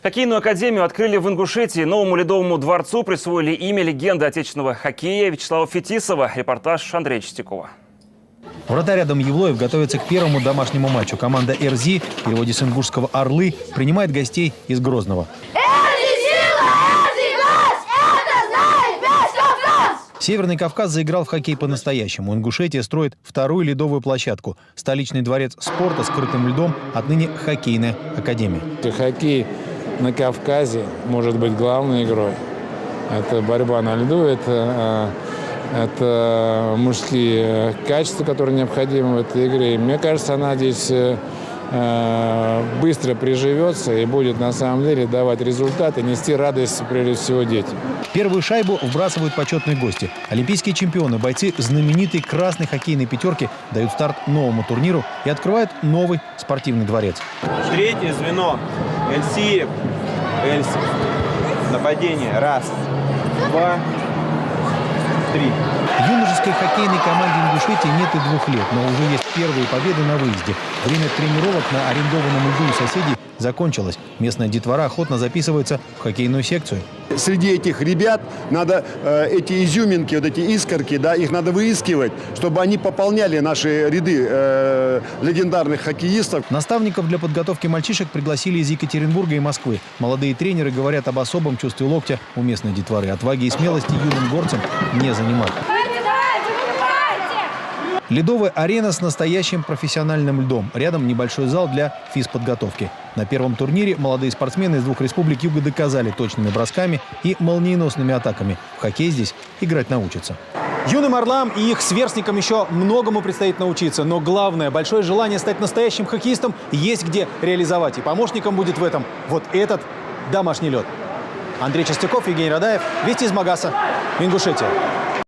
Хоккейную академию открыли в Ингушетии. Новому Ледовому дворцу присвоили имя легенды отечественного хоккея Вячеслава Фетисова. Репортаж Андрея Чистякова. Вратарь Адам Евлоев готовится к первому домашнему матчу. Команда РЗ, в переводе с ингушского «Орлы», принимает гостей из Грозного. Северный Кавказ заиграл в хоккей по-настоящему. Ингушетия строит вторую ледовую площадку. Столичный дворец спорта с крытым льдом отныне хоккейная академия. Хоккей на Кавказе может быть главной игрой. Это борьба на льду, это мужские качества, которые необходимы в этой игре. И мне кажется, она здесь быстро приживется и будет на самом деле давать результаты, нести радость прежде всего детям. Первую шайбу вбрасывают почетные гости. Олимпийские чемпионы, бойцы знаменитой красной хоккейной пятерки дают старт новому турниру и открывают новый спортивный дворец. Третье звено. Эльсиев. Нападение. Раз, два, три. Юношеской хоккейной команде Ингушетии нет и 2 лет, но уже есть первые победы на выезде. Время тренировок на арендованном льду у соседей закончилось. Местная детвора охотно записывается в хоккейную секцию. Среди этих ребят надо эти изюминки, вот эти искорки, да, их надо выискивать, чтобы они пополняли наши ряды легендарных хоккеистов. Наставников для подготовки мальчишек пригласили из Екатеринбурга и Москвы. Молодые тренеры говорят об особом чувстве локтя у местной детворы. Отваги и смелости юным горцам не занимать. Ледовая арена с настоящим профессиональным льдом. Рядом небольшой зал для физподготовки. На первом турнире молодые спортсмены из 2 республик Юга доказали точными бросками и молниеносными атаками. В хоккей здесь играть научатся. Юным орлам и их сверстникам еще многому предстоит научиться. Но главное, большое желание стать настоящим хоккеистом есть где реализовать. И помощником будет в этом вот этот домашний лед. Андрей Чистяков, Евгений Радаев. Вести из Магаса, Ингушетия.